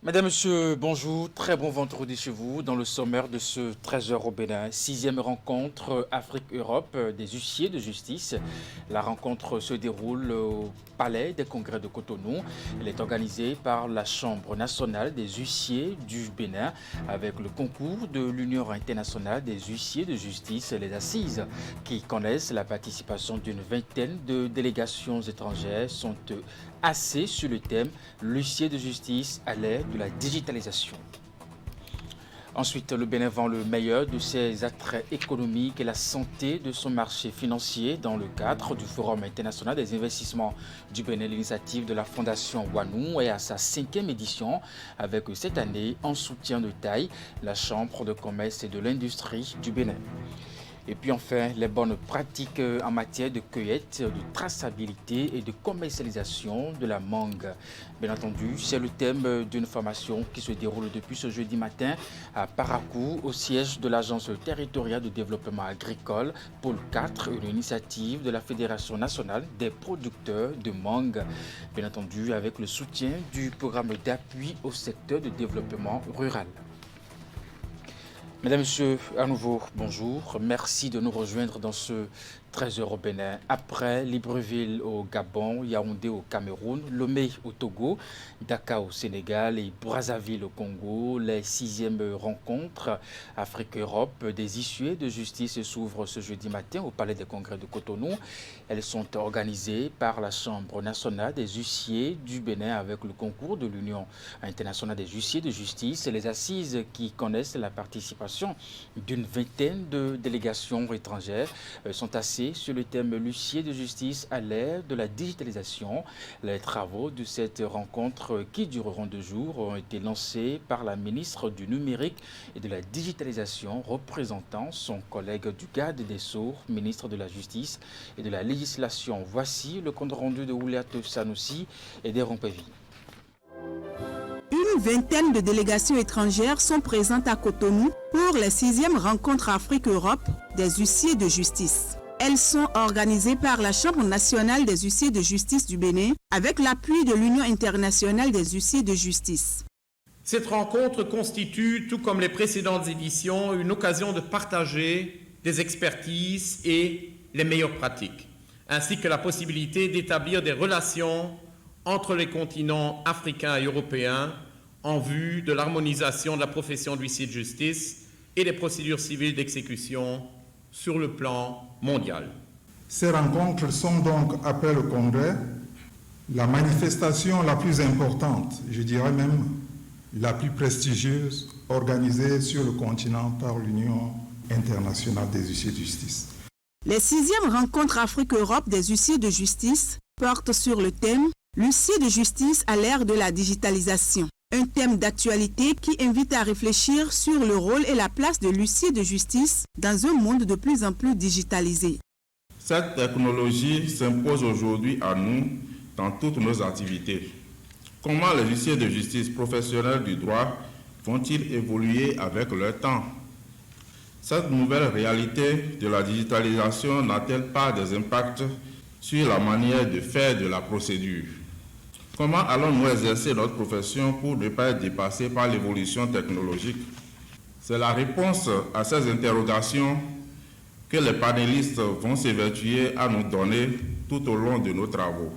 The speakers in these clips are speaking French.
Mesdames, Messieurs, bonjour, très bon vendredi chez vous. Dans le sommaire de ce 13h au Bénin, 6e rencontre Afrique-Europe des huissiers de justice. La rencontre se déroule au Palais des Congrès de Cotonou. Elle est organisée par la Chambre nationale des huissiers du Bénin avec le concours de l'Union internationale des huissiers de justice, les assises, qui connaissent la participation d'une vingtaine de délégations étrangères, sont assez sur le thème « L'huissier de justice à l'ère de la digitalisation ». Ensuite, le Bénin vend le meilleur de ses attraits économiques et la santé de son marché financier dans le cadre du Forum international des investissements du Bénin. L'initiative de la Fondation Wanou est à sa 5e édition avec cette année, en soutien de taille, la Chambre de commerce et de l'industrie du Bénin. Et puis enfin, les bonnes pratiques en matière de cueillette, de traçabilité et de commercialisation de la mangue. Bien entendu, c'est le thème d'une formation qui se déroule depuis ce jeudi matin à Parakou, au siège de l'Agence territoriale de développement agricole, Pôle 4, une initiative de la Fédération nationale des producteurs de mangue. Bien entendu, avec le soutien du programme d'appui au secteur de développement rural. Mesdames, Messieurs, à nouveau, bonjour. Merci de nous rejoindre dans ce 13h au Bénin. Après Libreville au Gabon, Yaoundé au Cameroun, Lomé au Togo, Dakar au Sénégal et Brazzaville au Congo, les 6e rencontres Afrique-Europe des huissiers de justice s'ouvrent ce jeudi matin au Palais des Congrès de Cotonou. Elles sont organisées par la Chambre nationale des huissiers du Bénin avec le concours de l'Union internationale des huissiers de justice et les assises qui connaissent la participation d'une vingtaine de délégations étrangères sont assez sur le thème l'huissier de justice à l'ère de la digitalisation. Les travaux de cette rencontre qui dureront 2 jours ont été lancés par la ministre du numérique et de la digitalisation représentant son collègue du garde des Sceaux, ministre de la Justice et de la législation. Voici le compte rendu de Ouliatou Sanoussi et des Rompevi. Une vingtaine de délégations étrangères sont présentes à Cotonou pour les 6e rencontres Afrique-Europe des huissiers de justice. Elles sont organisées par la Chambre nationale des huissiers de justice du Bénin avec l'appui de l'Union internationale des huissiers de justice. Cette rencontre constitue, tout comme les précédentes éditions, une occasion de partager des expertises et les meilleures pratiques, ainsi que la possibilité d'établir des relations entre les continents africains et européens en vue de l'harmonisation de la profession d'huissier de justice et des procédures civiles d'exécution sur le plan mondial. Ces rencontres sont donc, après le Congrès, la manifestation la plus importante, je dirais même la plus prestigieuse, organisée sur le continent par l'Union internationale des huissiers de justice. Les 6e rencontres Afrique-Europe des huissiers de justice portent sur le thème « L'huissier de justice à l'ère de la digitalisation ». Un thème d'actualité qui invite à réfléchir sur le rôle et la place de l'huissier de justice dans un monde de plus en plus digitalisé. Cette technologie s'impose aujourd'hui à nous dans toutes nos activités. Comment les huissiers de justice professionnels du droit vont-ils évoluer avec leur temps? Cette nouvelle réalité de la digitalisation n'a-t-elle pas des impacts sur la manière de faire de la procédure? Comment allons-nous exercer notre profession pour ne pas être dépassés par l'évolution technologique? C'est la réponse à ces interrogations que les panélistes vont s'évertuer à nous donner tout au long de nos travaux.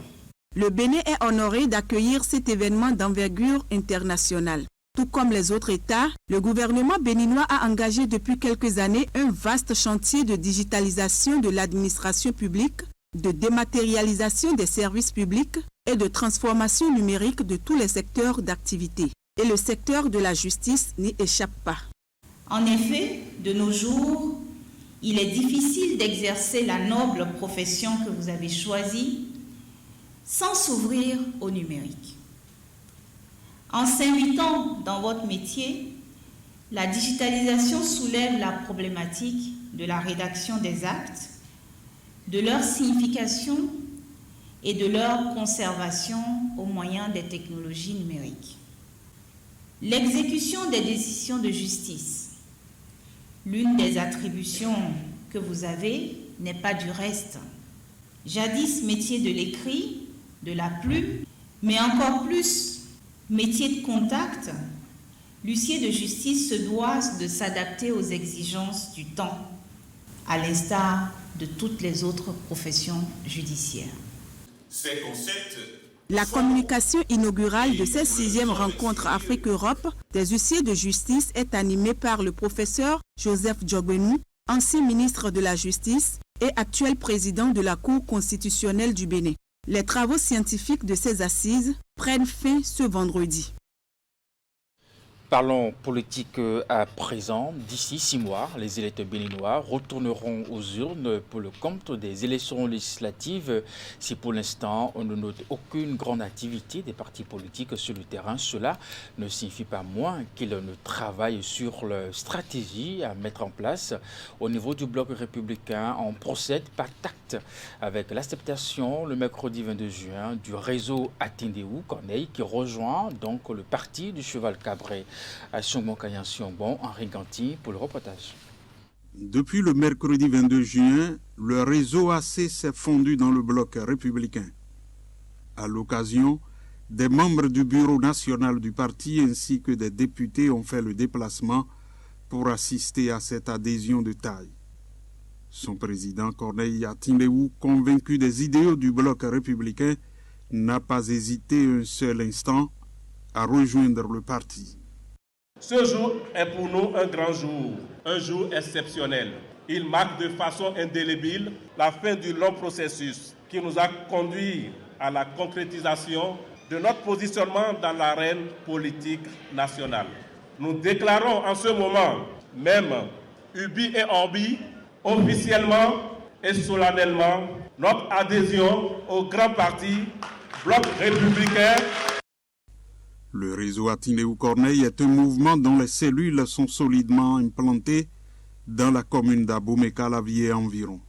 Le Bénin est honoré d'accueillir cet événement d'envergure internationale. Tout comme les autres États, le gouvernement béninois a engagé depuis quelques années un vaste chantier de digitalisation de l'administration publique, de dématérialisation des services publics et de transformation numérique de tous les secteurs d'activité. Et le secteur de la justice n'y échappe pas. En effet, de nos jours, il est difficile d'exercer la noble profession que vous avez choisie sans s'ouvrir au numérique. En s'invitant dans votre métier, la digitalisation soulève la problématique de la rédaction des actes, de leur signification et de leur conservation au moyen des technologies numériques. L'exécution des décisions de justice, l'une des attributions que vous avez, n'est pas du reste. Jadis métier de l'écrit, de la plume, mais encore plus Métier de contact, l'huissier de justice se doit de s'adapter aux exigences du temps, à l'instar de toutes les autres professions judiciaires. Ces concepts. La communication inaugurale de cette 6e rencontre Afrique-Europe des huissiers de justice est animée par le professeur Joseph Djogbenou, ancien ministre de la Justice et actuel président de la Cour constitutionnelle du Bénin. Les travaux scientifiques de ces assises prennent fin ce vendredi. Parlons politique à présent. D'ici 6 mois, les électeurs béninois retourneront aux urnes pour le compte des élections législatives. Si pour l'instant on ne note aucune grande activité des partis politiques sur le terrain, cela ne signifie pas moins qu'ils ne travaillent sur leur stratégie à mettre en place. Au niveau du bloc républicain, on procède par tact avec l'acceptation le mercredi 22 juin du réseau Atindéou Corneille qui rejoint donc le parti du cheval cabré. À Siongbon, Henri Ganti pour le reportage. Depuis le mercredi 22 juin, le réseau AC s'est fondu dans le bloc républicain. À l'occasion, des membres du bureau national du parti ainsi que des députés ont fait le déplacement pour assister à cette adhésion de taille. Son président Corneille Atindéou, convaincu des idéaux du bloc républicain, n'a pas hésité un seul instant à rejoindre le parti. Ce jour est pour nous un grand jour, un jour exceptionnel. Il marque de façon indélébile la fin du long processus qui nous a conduits à la concrétisation de notre positionnement dans l'arène politique nationale. Nous déclarons en ce moment, même ubi et orbi, officiellement et solennellement notre adhésion au grand parti Bloc républicain. Le réseau Atindéou Corneille est un mouvement dont les cellules sont solidement implantées dans la commune d'Abomey-Calavier et environ.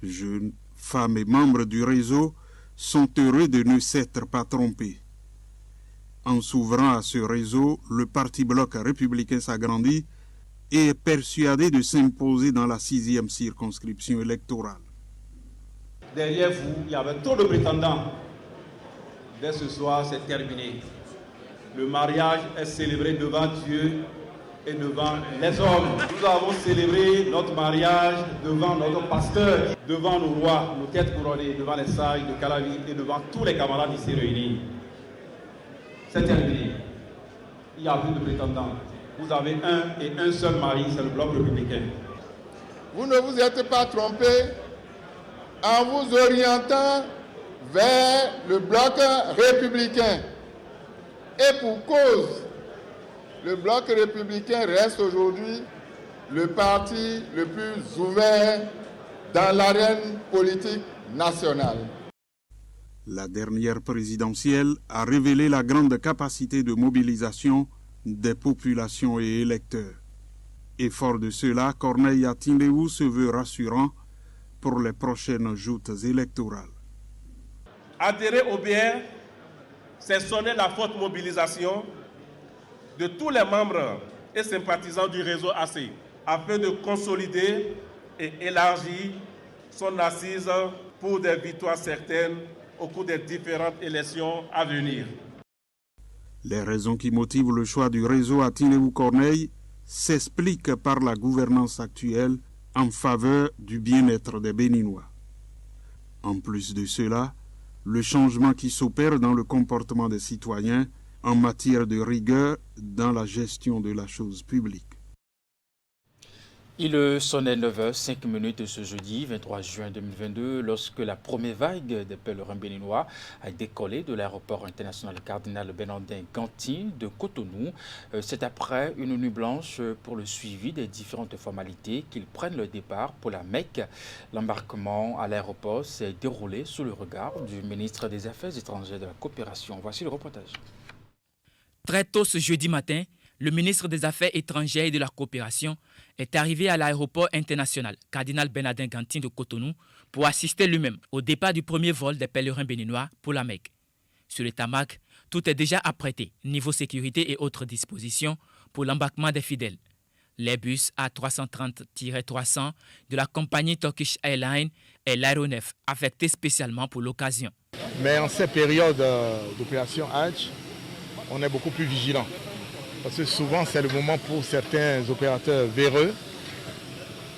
Jeunes, femmes et membres du réseau sont heureux de ne s'être pas trompés. En s'ouvrant à ce réseau, le parti bloc républicain s'agrandit et est persuadé de s'imposer dans la 6e circonscription électorale. Derrière vous, il y avait trop de prétendants. Dès ce soir, c'est terminé. Le mariage est célébré devant Dieu et devant les hommes. Nous avons célébré notre mariage devant notre pasteur, devant nos rois, nos têtes couronnées, devant les sages de Calavi et devant tous les camarades ici réunis. C'est terminé. Il n'y a plus de prétendants. Vous avez un et un seul mari, c'est le bloc républicain. Vous ne vous êtes pas trompé en vous orientant vers le bloc républicain. Et pour cause, le bloc républicain reste aujourd'hui le parti le plus ouvert dans l'arène politique nationale. La dernière présidentielle a révélé la grande capacité de mobilisation des populations et électeurs. Et fort de cela, Corneille Atindéou se veut rassurant pour les prochaines joutes électorales. Adhérer au bien, c'est sonner la forte mobilisation de tous les membres et sympathisants du réseau AC afin de consolider et élargir son assise pour des victoires certaines au cours des différentes élections à venir. Les raisons qui motivent le choix du réseau Atindéou Corneille s'expliquent par la gouvernance actuelle en faveur du bien-être des Béninois. En plus de cela, le changement qui s'opère dans le comportement des citoyens en matière de rigueur dans la gestion de la chose publique. Il sonnait 9h05 ce jeudi 23 juin 2022 lorsque la première vague des pèlerins béninois a décollé de l'aéroport international Cardinal Bernardin Ganti de Cotonou. C'est après une nuit blanche pour le suivi des différentes formalités qu'ils prennent le départ pour la Mecque. L'embarquement à l'aéroport s'est déroulé sous le regard du ministre des Affaires étrangères et de la coopération. Voici le reportage. Très tôt ce jeudi matin, le ministre des Affaires étrangères et de la coopération est arrivé à l'aéroport international Cardinal Bernardin Ganti de Cotonou pour assister lui-même au départ du premier vol des pèlerins béninois pour la Mecque. Sur le tarmac, tout est déjà apprêté, niveau sécurité et autres dispositions pour l'embarquement des fidèles. L'Airbus A330-300 de la compagnie Turkish Airlines est l'aéronef affecté spécialement pour l'occasion. Mais en cette période d'opération Hajj, on est beaucoup plus vigilant. Parce que souvent, c'est le moment pour certains opérateurs véreux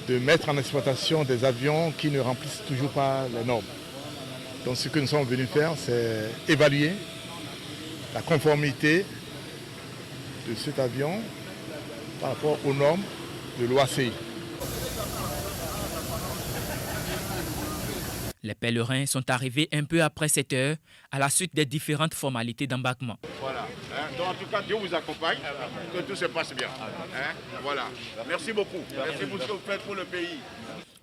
de mettre en exploitation des avions qui ne remplissent toujours pas les normes. Donc ce que nous sommes venus faire, c'est évaluer la conformité de cet avion par rapport aux normes de l'OACI. Les pèlerins sont arrivés un peu après 7 heures à la suite des différentes formalités d'embarquement. Voilà. Donc en tout cas, Dieu vous accompagne, que tout se passe bien. Voilà. Merci beaucoup. Merci pour ce que vous faites pour le pays.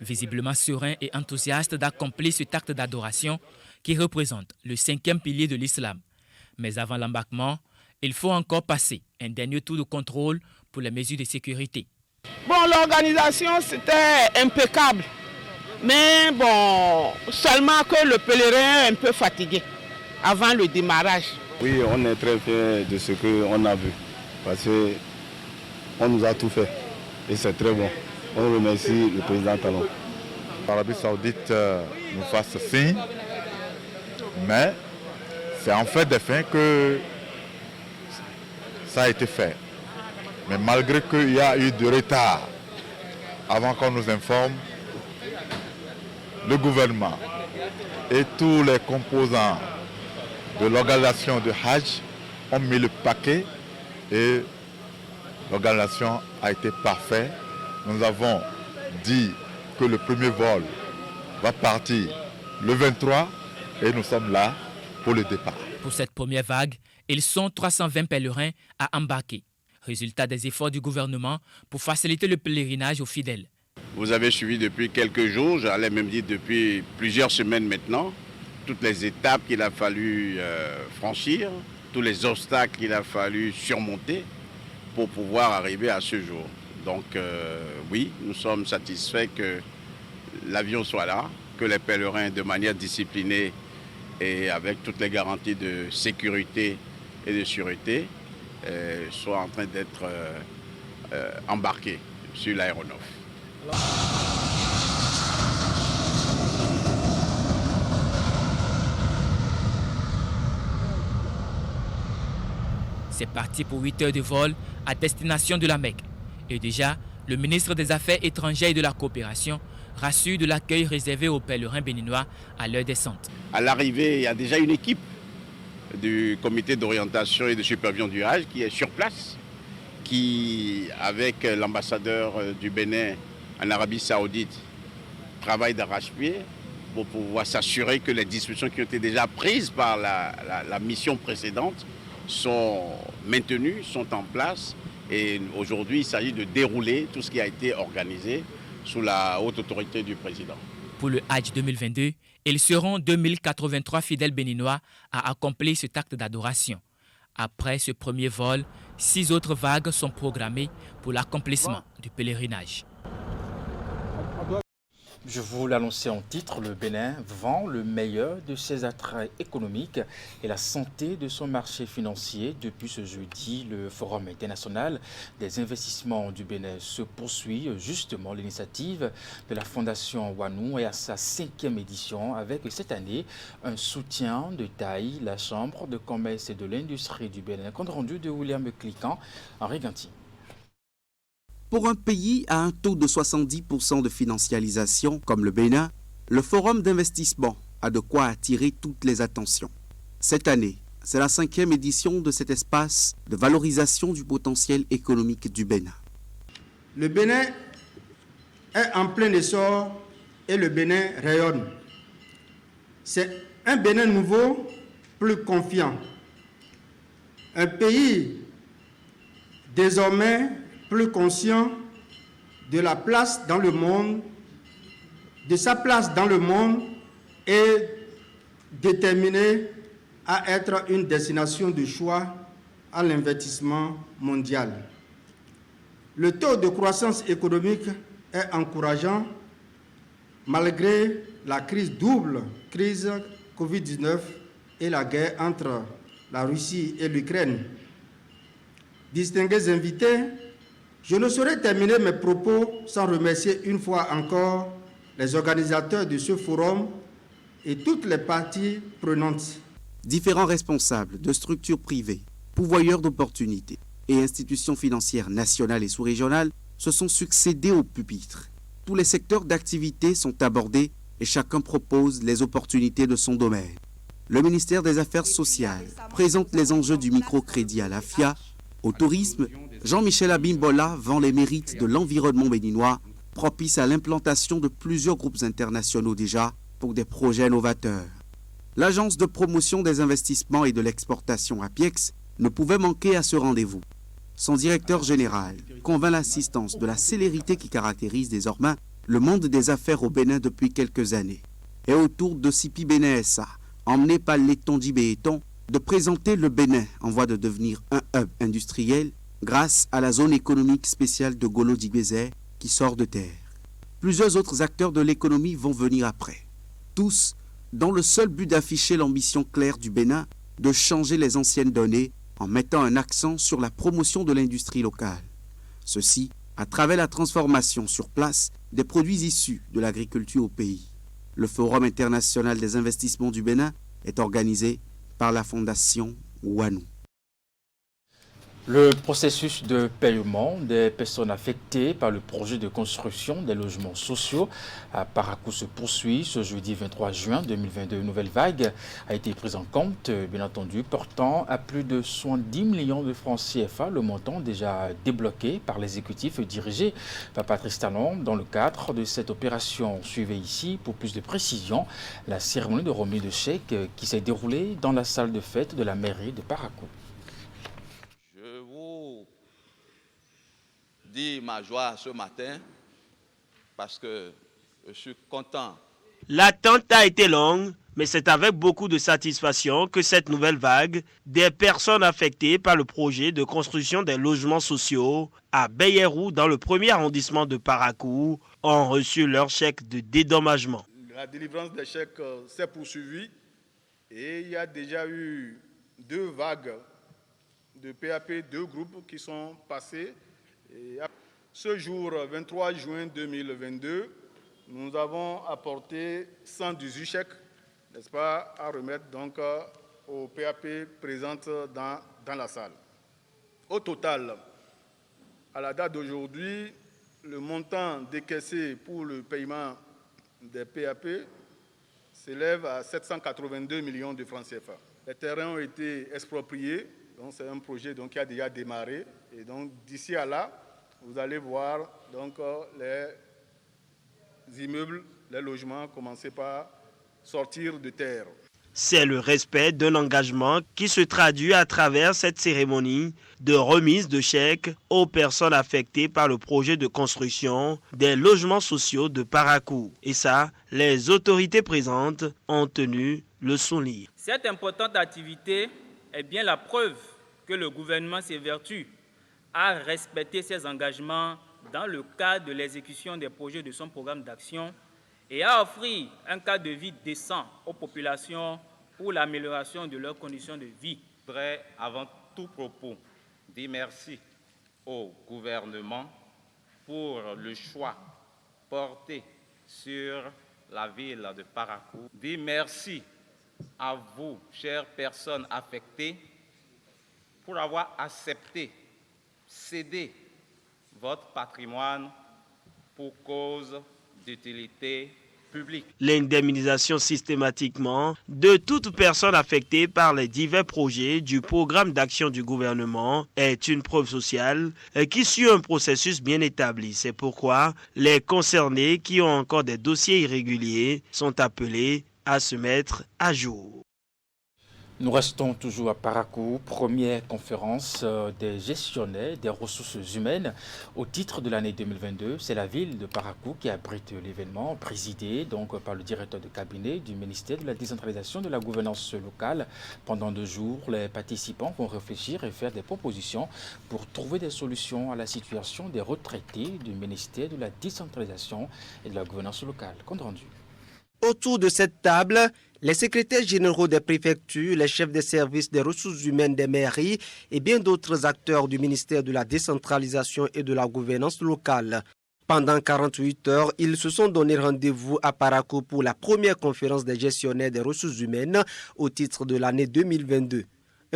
Visiblement serein et enthousiaste d'accomplir cet acte d'adoration qui représente le 5e pilier de l'islam. Mais avant l'embarquement, il faut encore passer un dernier tour de contrôle pour les mesures de sécurité. Bon, l'organisation, c'était impeccable. Mais bon, seulement que le pèlerin est un peu fatigué avant le démarrage. Oui, on est très fiers de ce qu'on a vu. Parce qu'on nous a tout fait. Et c'est très bon. On remercie le président Talon. L'Arabie Saoudite nous fasse signe. Mais c'est en fait des fins que ça a été fait. Mais malgré qu'il y a eu du retard avant qu'on nous informe, le gouvernement et tous les composants de l'organisation de Hajj ont mis le paquet et l'organisation a été parfaite. Nous avons dit que le premier vol va partir le 23 et nous sommes là pour le départ. Pour cette première vague, ils sont 320 pèlerins à embarquer. Résultat des efforts du gouvernement pour faciliter le pèlerinage aux fidèles. Vous avez suivi depuis quelques jours, j'allais même dire depuis plusieurs semaines maintenant, toutes les étapes qu'il a fallu franchir, tous les obstacles qu'il a fallu surmonter pour pouvoir arriver à ce jour. Donc oui, nous sommes satisfaits que l'avion soit là, que les pèlerins de manière disciplinée et avec toutes les garanties de sécurité et de sûreté soient en train d'être embarqués sur l'aéronef. C'est parti pour 8 heures de vol à destination de la Mecque. Et déjà, le ministre des Affaires étrangères et de la coopération rassure de l'accueil réservé aux pèlerins béninois à leur descente. À l'arrivée, il y a déjà une équipe du comité d'orientation et de supervision du Hajj qui est sur place, qui, avec l'ambassadeur du Bénin en Arabie Saoudite, travaille d'arrache-pied pour pouvoir s'assurer que les dispositions qui ont été déjà prises par la mission précédente sont maintenues, sont en place. Et aujourd'hui, il s'agit de dérouler tout ce qui a été organisé sous la haute autorité du président. Pour le Hajj 2022, ils seront 2083 fidèles béninois à accomplir cet acte d'adoration. Après ce premier vol, 6 autres vagues sont programmées pour l'accomplissement du pèlerinage. Je vous l'annonçais en titre, le Bénin vend le meilleur de ses attraits économiques et la santé de son marché financier. Depuis ce jeudi, le Forum international des investissements du Bénin se poursuit. Justement, l'initiative de la Fondation Wanou est à sa 5e édition avec cette année un soutien de taille. La Chambre de commerce et de l'industrie du Bénin. Compte rendu de William Cliquant, Henri Ganti. Pour un pays à un taux de 70% de financialisation comme le Bénin, le Forum d'investissement a de quoi attirer toutes les attentions. Cette année, c'est la 5e édition de cet espace de valorisation du potentiel économique du Bénin. Le Bénin est en plein essor et le Bénin rayonne. C'est un Bénin nouveau, plus confiant. Un pays désormais plus conscient de la place dans le monde, de sa place dans le monde et déterminé à être une destination de choix à l'investissement mondial. Le taux de croissance économique est encourageant malgré la double crise Covid-19 et la guerre entre la Russie et l'Ukraine. Distingués invités, je ne saurais terminer mes propos sans remercier une fois encore les organisateurs de ce forum et toutes les parties prenantes. Différents responsables de structures privées, pourvoyeurs d'opportunités et institutions financières nationales et sous-régionales se sont succédés au pupitre. Tous les secteurs d'activité sont abordés et chacun propose les opportunités de son domaine. Le ministère des Affaires sociales présente les enjeux du microcrédit à la FIA. Au tourisme, Jean-Michel Abimbola vend les mérites de l'environnement béninois, propice à l'implantation de plusieurs groupes internationaux déjà pour des projets novateurs. L'agence de promotion des investissements et de l'exportation APIEX ne pouvait manquer à ce rendez-vous. Son directeur général convainc l'assistance de la célérité qui caractérise désormais le monde des affaires au Bénin depuis quelques années. Et autour de Sipi Bénin SA, emmené par Letonji Béton, de présenter le Bénin en voie de devenir un hub industriel grâce à la zone économique spéciale de Golo-Dibézé qui sort de terre. Plusieurs autres acteurs de l'économie vont venir après. Tous dans le seul but d'afficher l'ambition claire du Bénin de changer les anciennes données en mettant un accent sur la promotion de l'industrie locale. Ceci à travers la transformation sur place des produits issus de l'agriculture au pays. Le Forum international des investissements du Bénin est organisé par la Fondation Wanou. Le processus de paiement des personnes affectées par le projet de construction des logements sociaux à Parakou se poursuit. Ce jeudi 23 juin 2022, une nouvelle vague a été prise en compte, bien entendu, portant à plus de 70 millions de francs CFA, le montant déjà débloqué par l'exécutif dirigé par Patrice Talon dans le cadre de cette opération. Suivez ici, pour plus de précision, la cérémonie de remise de chèques qui s'est déroulée dans la salle de fête de la mairie de Parakou. Dire ma joie ce matin parce que je suis content. L'attente a été longue, mais c'est avec beaucoup de satisfaction que cette nouvelle vague des personnes affectées par le projet de construction des logements sociaux à Beyerou dans le premier arrondissement de Parakou ont reçu leur chèque de dédommagement. La délivrance des chèques s'est poursuivie et il y a déjà eu 2 vagues de PAP, 2 groupes qui sont passés. Et ce jour 23 juin 2022, nous avons apporté 118 chèques, n'est-ce pas, à remettre donc aux PAP présentes dans la salle. Au total, à la date d'aujourd'hui, le montant décaissé pour le paiement des PAP s'élève à 782 millions de francs CFA. Les terrains ont été expropriés, donc c'est un projet qui a déjà démarré. Et donc d'ici à là, vous allez voir donc, les immeubles, les logements commencer par sortir de terre. C'est le respect d'un engagement qui se traduit à travers cette cérémonie de remise de chèques aux personnes affectées par le projet de construction des logements sociaux de Parakou. Et ça, les autorités présentes ont tenu le souligner. Cette importante activité est bien la preuve que le gouvernement s'évertue à respecter ses engagements dans le cadre de l'exécution des projets de son programme d'action et à offrir un cadre de vie décent aux populations pour l'amélioration de leurs conditions de vie. Je voudrais, avant tout propos, dire merci au gouvernement pour le choix porté sur la ville de Parakou. Dire merci à vous, chères personnes affectées, pour avoir accepté céder votre patrimoine pour cause d'utilité publique. L'indemnisation systématiquement de toute personne affectée par les divers projets du programme d'action du gouvernement est une preuve sociale qui suit un processus bien établi. C'est pourquoi les concernés qui ont encore des dossiers irréguliers sont appelés à se mettre à jour. Nous restons toujours à Parakou, première conférence des gestionnaires des ressources humaines au titre de l'année 2022. C'est la ville de Parakou qui abrite l'événement, présidé donc par le directeur de cabinet du ministère de la décentralisation de la gouvernance locale. Pendant 2 jours, les participants vont réfléchir et faire des propositions pour trouver des solutions à la situation des retraités du ministère de la décentralisation et de la gouvernance locale. Compte rendu. Autour de cette table, les secrétaires généraux des préfectures, les chefs des services des ressources humaines des mairies et bien d'autres acteurs du ministère de la décentralisation et de la gouvernance locale. Pendant 48 heures, ils se sont donné rendez-vous à Parakou pour la première conférence des gestionnaires des ressources humaines au titre de l'année 2022.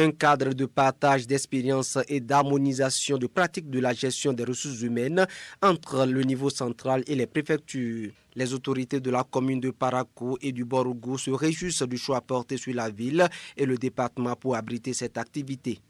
Un cadre de partage d'expériences et d'harmonisation de pratiques de la gestion des ressources humaines entre le niveau central et les préfectures. Les autorités de la commune de Parakou et du Borougou se réjouissent du choix porté sur la ville et le département pour abriter cette activité.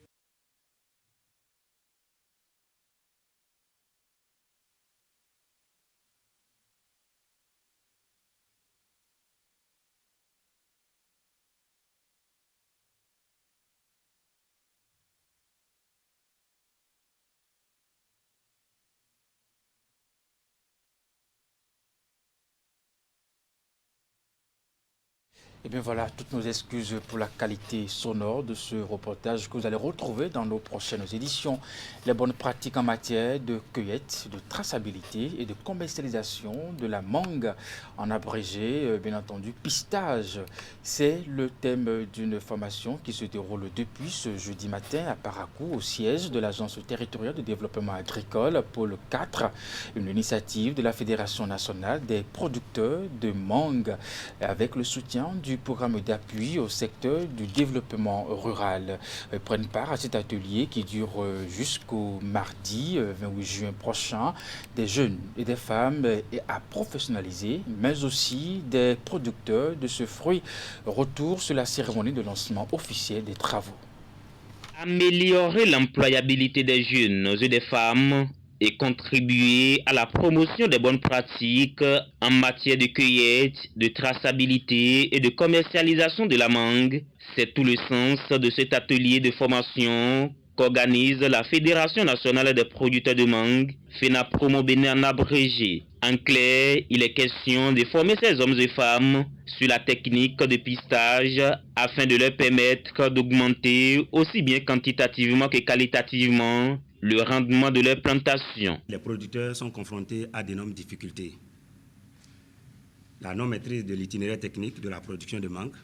Et bien voilà, toutes nos excuses pour la qualité sonore de ce reportage que vous allez retrouver dans nos prochaines éditions. Les bonnes pratiques en matière de cueillette, de traçabilité et de commercialisation de la mangue, en abrégé, bien entendu, pistage. C'est le thème d'une formation qui se déroule depuis ce jeudi matin à Parakou, au siège de l'Agence territoriale de développement agricole, pôle 4, une initiative de la Fédération nationale des producteurs de mangue, avec le soutien du programme d'appui au secteur du développement rural. Prennent part à cet atelier qui dure jusqu'au mardi 28 juin prochain des jeunes et des femmes à professionnaliser, mais aussi des producteurs de ce fruit. Retour sur la cérémonie de lancement officiel des travaux. Améliorer l'employabilité des jeunes et des femmes et contribuer à la promotion des bonnes pratiques en matière de cueillette, de traçabilité et de commercialisation de la mangue. C'est tout le sens de cet atelier de formation qu'organise la Fédération nationale des producteurs de mangue, FENAPROMO Bénin en abrégé. En clair, il est question de former ces hommes et femmes sur la technique de pistage afin de leur permettre d'augmenter aussi bien quantitativement que qualitativement le rendement de leur plantation. Les producteurs sont confrontés à d'énormes difficultés. La non-maîtrise de l'itinéraire technique de la production de mangue,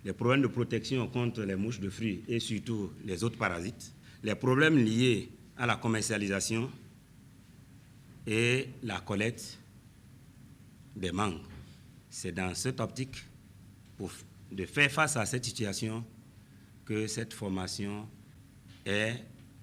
les problèmes de protection contre les mouches de fruits et surtout les autres parasites, les problèmes liés à la commercialisation et la collecte des mangues. C'est dans cette optique de faire face à cette situation que cette formation est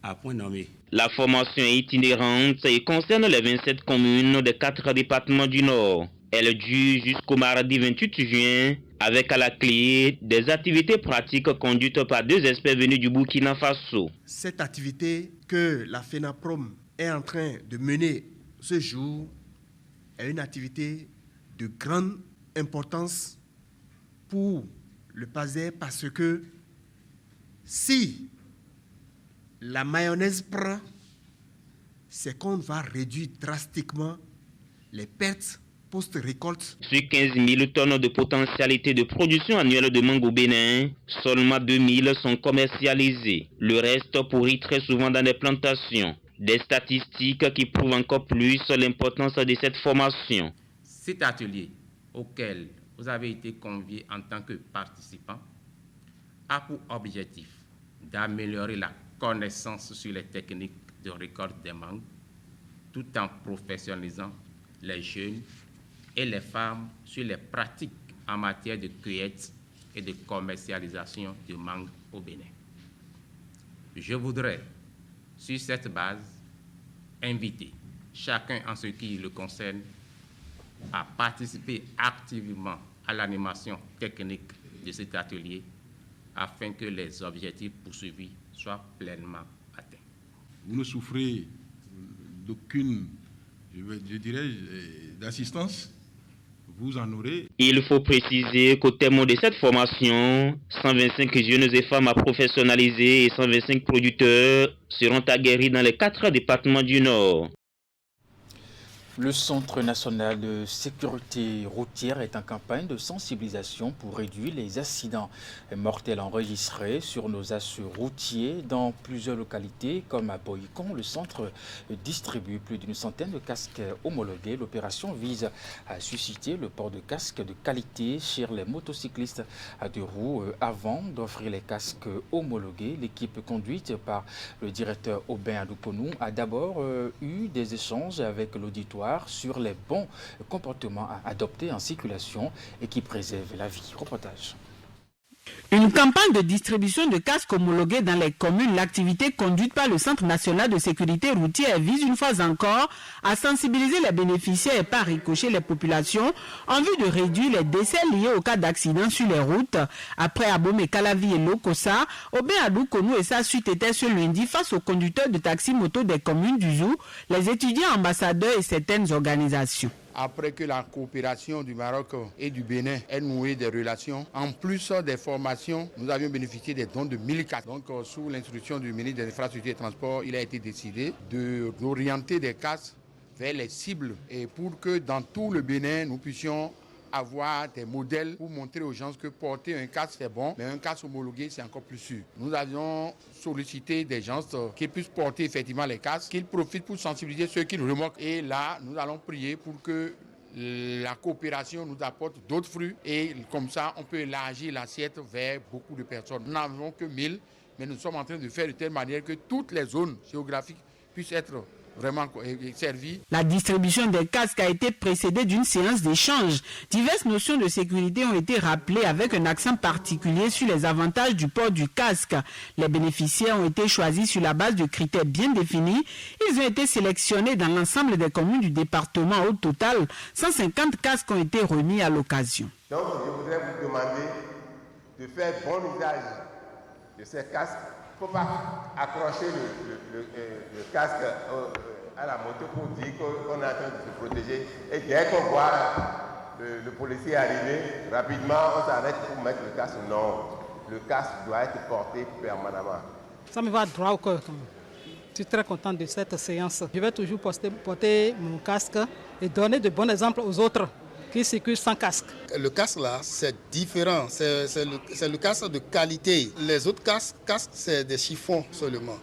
à point nommé. La formation est itinérante et concerne les 27 communes des 4 départements du Nord. Elle dure jusqu'au mardi 28 juin avec à la clé des activités pratiques conduites par 2 experts venus du Burkina Faso. Cette activité que la FENAPROM est en train de mener ce jour est une activité de grande importance pour le PASER parce que si la mayonnaise prend, c'est qu'on va réduire drastiquement les pertes post-récolte. Sur 15 000 tonnes de potentialité de production annuelle de mangue au Bénin, seulement 2 000 sont commercialisées. Le reste pourrit très souvent dans les plantations. Des statistiques qui prouvent encore plus l'importance de cette formation. Cet atelier auquel vous avez été conviés en tant que participants a pour objectif d'améliorer la connaissance sur les techniques de récolte des mangues tout en professionnalisant les jeunes et les femmes sur les pratiques en matière de cueillette et de commercialisation de mangue au Bénin. Je voudrais, sur cette base, inviter chacun en ce qui le concerne à participer activement à l'animation technique de cet atelier afin que les objectifs poursuivis soient pleinement atteints. Vous ne souffrez d'aucune, je dirais, d'assistance. Vous en aurez. Il faut préciser qu'au terme de cette formation, 125 jeunes et femmes à professionnaliser et 125 producteurs seront aguerris dans les 4 départements du Nord. Le Centre national de sécurité routière est en campagne de sensibilisation pour réduire les accidents mortels enregistrés sur nos axes routiers dans plusieurs localités comme à Boycon. Le centre distribue plus d'une centaine de casques homologués. L'opération vise à susciter le port de casques de qualité chez les motocyclistes à 2 roues. Avant d'offrir les casques homologués, l'équipe conduite par le directeur Aubin Adoukonou a d'abord eu des échanges avec l'auditoire sur les bons comportements à adopter en circulation et qui préservent la vie. Reportage. Une campagne de distribution de casques homologués dans les communes, l'activité conduite par le Centre national de sécurité routière vise une fois encore à sensibiliser les bénéficiaires et par ricochet les populations en vue de réduire les décès liés aux cas d'accidents sur les routes. Après Abomey Calavi et Lokossa, Aubin Adou Konou et sa suite étaient ce lundi face aux conducteurs de taxi-moto des communes du Zou, les étudiants ambassadeurs et certaines organisations. Après que la coopération du Maroc et du Bénin ait noué des relations, en plus des formations, nous avions bénéficié des dons de 1000 casques. Donc, sous l'instruction du ministre des Infrastructures et des Transports, il a été décidé d'orienter des casques vers les cibles et pour que dans tout le Bénin, nous puissions avoir des modèles pour montrer aux gens que porter un casque c'est bon, mais un casque homologué c'est encore plus sûr. Nous avions sollicité des gens qui puissent porter effectivement les casques, qu'ils profitent pour sensibiliser ceux qui nous remorquent. Et là, nous allons prier pour que la coopération nous apporte d'autres fruits et comme ça on peut élargir l'assiette vers beaucoup de personnes. Nous n'avons que 1000, mais nous sommes en train de faire de telle manière que toutes les zones géographiques puissent être vraiment servi. La distribution des casques a été précédée d'une séance d'échange. Diverses notions de sécurité ont été rappelées avec un accent particulier sur les avantages du port du casque. Les bénéficiaires ont été choisis sur la base de critères bien définis. Ils ont été sélectionnés dans l'ensemble des communes du département. Au total, 150 casques ont été remis à l'occasion. Donc, je voudrais vous demander de faire bon usage de ces casques. Il ne faut pas accrocher le casque à la moto pour dire qu'on est en train de se protéger. Et dès qu'on voit le policier arriver, rapidement on s'arrête pour mettre le casque. Non, le casque doit être porté permanemment. Ça me va droit au cœur quand même. Je suis très content de cette séance. Je vais toujours porter mon casque et donner de bons exemples aux autres qui circulent sans casque. Le casque là, c'est différent, c'est le casque de qualité. Les autres casques c'est des chiffons seulement.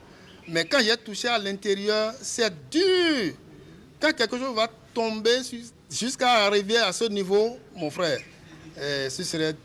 Mais quand j'ai touché à l'intérieur, c'est dur. Quand quelque chose va tomber jusqu'à arriver à ce niveau, mon frère, ce serait,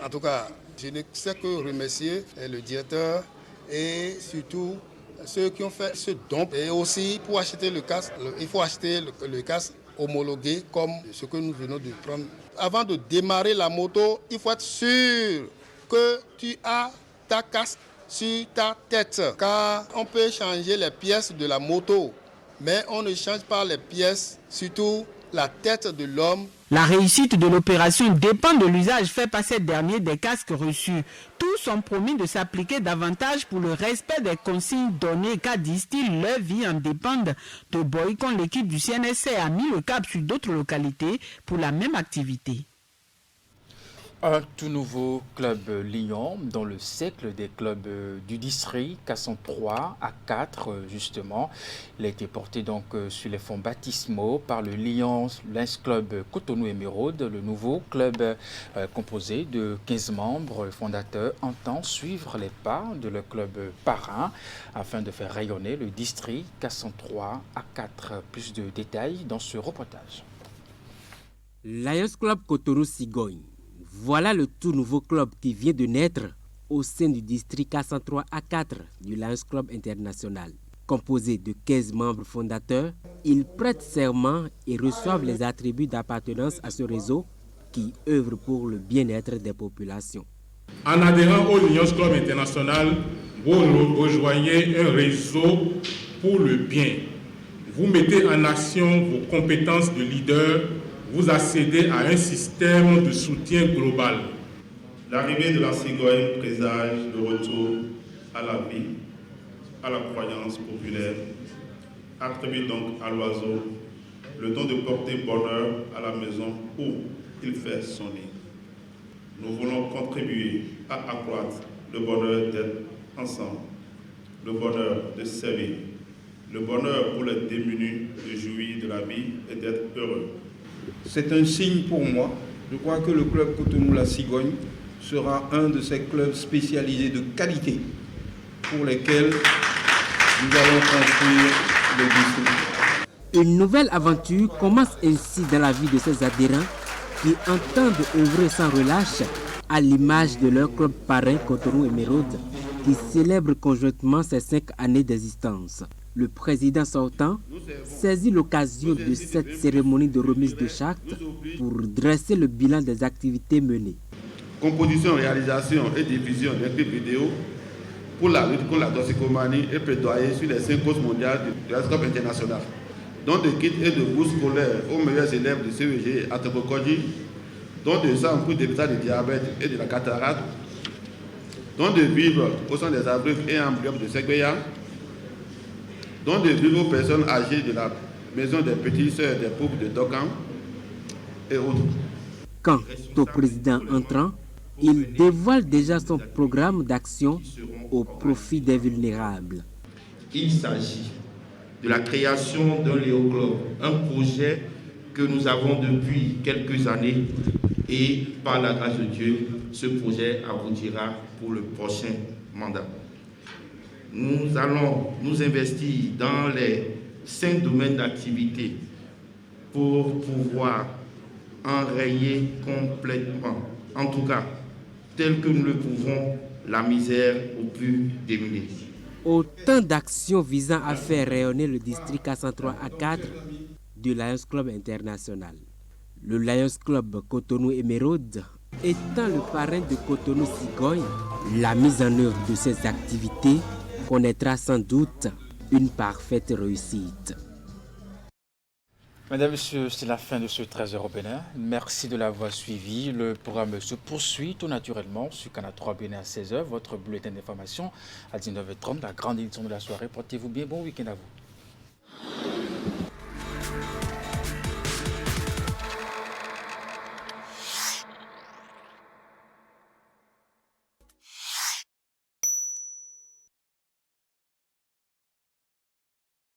en tout cas, je ne sais que remercier le directeur et surtout ceux qui ont fait ce don. Et aussi, pour acheter le casque, il faut acheter le casque homologué comme ce que nous venons de prendre. Avant de démarrer la moto, il faut être sûr que tu as ta casque sur ta tête. Car on peut changer les pièces de la moto, mais on ne change pas les pièces, surtout la tête de l'homme. La réussite de l'opération dépend de l'usage fait par ces derniers des casques reçus. Tous ont promis de s'appliquer davantage pour le respect des consignes données, car disent-ils, leur vie en dépend. De Boycon, l'équipe du CNSC a mis le cap sur d'autres localités pour la même activité. Un tout nouveau club Lyon dans le cercle des clubs du district, Casson 3 à 4 justement. Il a été porté donc sur les fonds baptismaux par le Lyon Lens Club Cotonou Émeraude. Le nouveau club composé de 15 membres fondateurs entend suivre les pas de leur club parrain afin de faire rayonner le district Casson 3 à 4. Plus de détails dans ce reportage. Lions Club Cotonou Cigogne. Voilà le tout nouveau club qui vient de naître au sein du district K103A4 du Lions Club International. Composé de 15 membres fondateurs, ils prêtent serment et reçoivent les attributs d'appartenance à ce réseau qui œuvre pour le bien-être des populations. En adhérant au Lions Club International, vous rejoignez un réseau pour le bien. Vous mettez en action vos compétences de leader. Vous accédez à un système de soutien global. L'arrivée de la cigogne présage le retour à la vie, à la croyance populaire, attribue donc à l'oiseau le don de porter bonheur à la maison où il fait son nid. Nous voulons contribuer à accroître le bonheur d'être ensemble, le bonheur de servir, le bonheur pour les démunis de jouir de la vie et d'être heureux. C'est un signe pour moi. Je crois que le club Cotonou-La Cigogne sera un de ces clubs spécialisés de qualité pour lesquels nous allons construire le district. Une nouvelle aventure commence ainsi dans la vie de ces adhérents qui entendent œuvrer sans relâche à l'image de leur club parrain Cotonou Émeraude qui célèbre conjointement ses 5 années d'existence. Le président sortant saisit l'occasion de cette cérémonie de remise de charte pour dresser le bilan des activités menées. composition, réalisation et diffusion des clips vidéo pour la lutte contre la toxicomanie et plaidoyer sur les 5 causes mondiales du handicap international. Don de kits et de bourses scolaires aux meilleurs élèves de CEG à Tokokodji, don de sang pour dépistage du diabète et de la cataracte, don de vivres au sein des Afriques et embryons de Segbeya, don de vivres aux personnes âgées de la maison des petites sœurs des pauvres de Dokan et autres. Quant au président entrant, il dévoile déjà son programme d'action au profit des vulnérables. Il s'agit de la création d'un Léo-Club, un projet que nous avons depuis quelques années et par la grâce de Dieu, ce projet aboutira pour le prochain mandat. Nous allons nous investir dans les 5 domaines d'activité pour pouvoir enrayer complètement, en tout cas, tel que nous le pouvons, la misère aux plus démunis. Autant d'actions visant à faire rayonner le district K103A4 du Lions Club International. Le Lions Club Cotonou Émeraude étant le parrain de Cotonou Cigogne, la mise en œuvre de ces activités connaîtra sans doute une parfaite réussite. Mesdames et messieurs, c'est la fin de ce 13h au Bénin. Merci de l'avoir suivi. Le programme se poursuit tout naturellement sur Canal 3 Bénin à 16h. Votre bulletin d'information à 19h30, la grande édition de la soirée. Portez-vous bien. Bon week-end à vous.